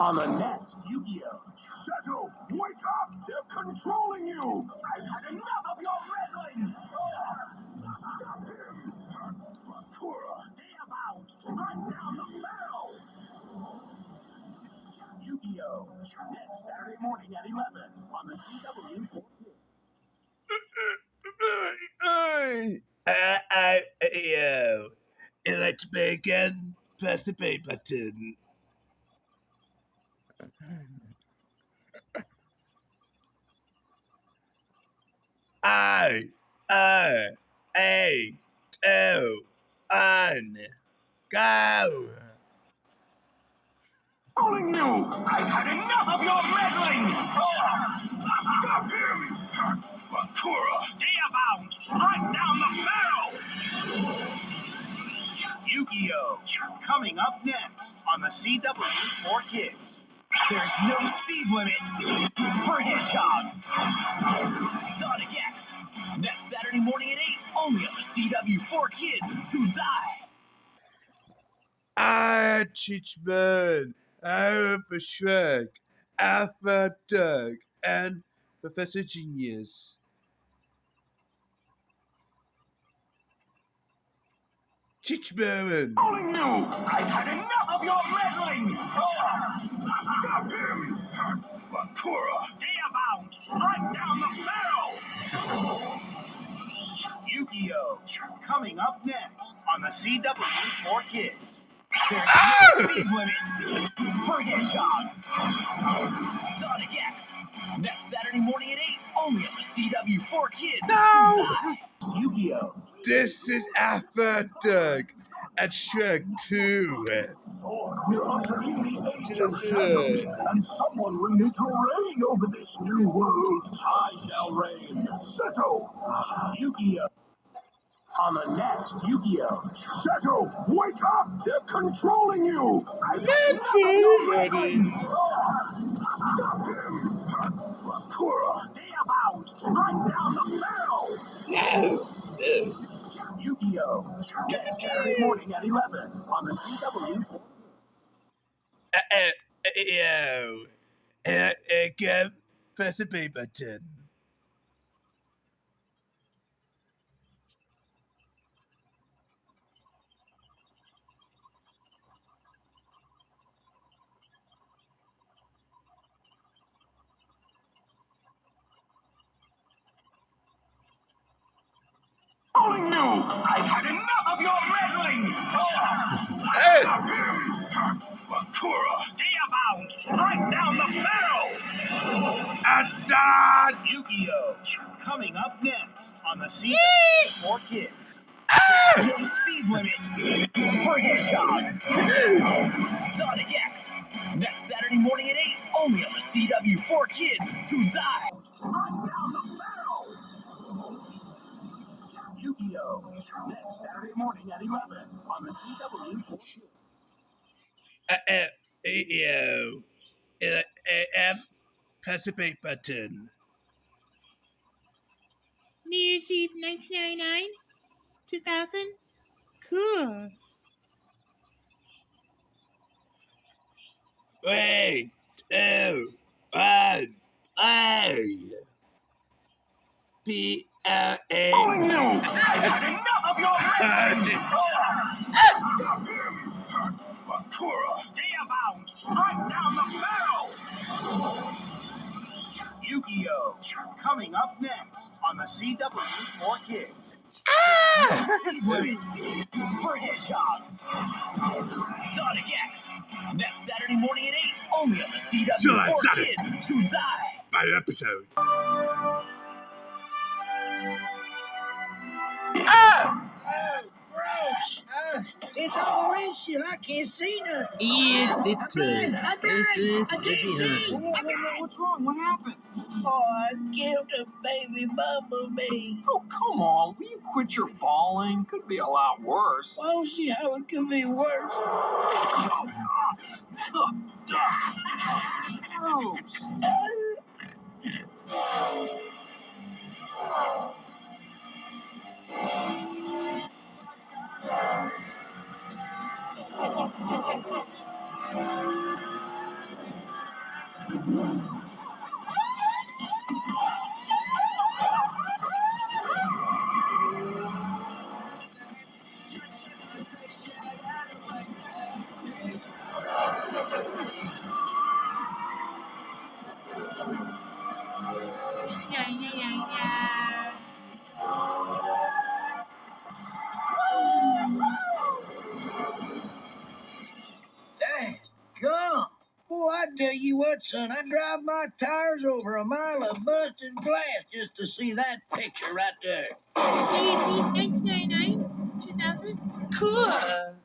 On the next Yu-Gi-Oh! Sento, wake up! They're controlling you! I've had enough of your meddling! Stop him! Bakura, stay about! Strike down the barrel! Yu-Gi-Oh! Next Saturday morning at 11 on the CW. Like to play again? Press the play button. I, 2, 1, go! Calling you! I've had enough of your meddling! Stop him! Bakura, stay about! Strike down the barrel! Yu-Gi-Oh! Coming up next on the CW for Kids. There's no speed limit for hedgehogs. Sonic X. Next Saturday morning at 8, only on the CW for Kids to Teachman, Alpha Shrek, Alpha Doug, and Professor Genius. Teachman! Calling you! I've had enough of your meddling! Stop him! Bakura, stay about! Strike down the barrel! Yu-Gi-Oh! Coming up next on the CW for Kids. There's no speed limit for hedgehogs. Sonic X. Next Saturday morning at 8, only on the CW for Kids. No! Yu-Gi-Oh! This is Alpha Doug and Shrek 2. We're entering the age of shadows, and someone will need to reign over this new world. I shall reign. Sento Yu-Gi-Oh! On the next Yu-Gi-Oh! Sento, wake up! They're controlling you! That's already. Stop him! Bakura, stay about! Strike down the barrel! Yes! Yu-Gi-Oh! Next Saturday morning at 11 on the CW. Again, press the play button. Calling you! I've had enough of your meddling! Hey! Bakura, stay about! Strike down the barrel! And done! Yu-Gi-Oh! Coming up next on the CW for Kids. No speed limit for hedgehogs. Sonic X. Next Saturday morning at 8, only on the CW for Kids to Strike down the barrel! Yu-Gi-Oh! Next Saturday morning at 11 on the CW for Kids. Press the play button. New Year's Eve 1999? 2000? Cool. 3, 2, 1, play! PLA. Calling you! I've had enough of your meddling! Bakura, stay about! Strike down the barrel! Yu-Gi-Oh! Coming up next on the CW for Kids. Speed limit for hedgehogs. Sonic X. Next Saturday morning at 8, only on the CW for Sonic. Kids to die. By episode. Gross! It's all windshield. I can't see nothing. Yes, it I can't see. What's wrong? What happened? Oh, I killed a baby bumblebee. Oh, come on. Will you quit your bawling? Could be a lot worse. I don't see how it could be worse. Gross. Yeah, yeah, yeah, yeah. Dang, gum. Oh, I tell you what, son, I drive my tires over a mile of busted glass just to see that picture right there. New Year's Eve, 1999, 2000. Cool.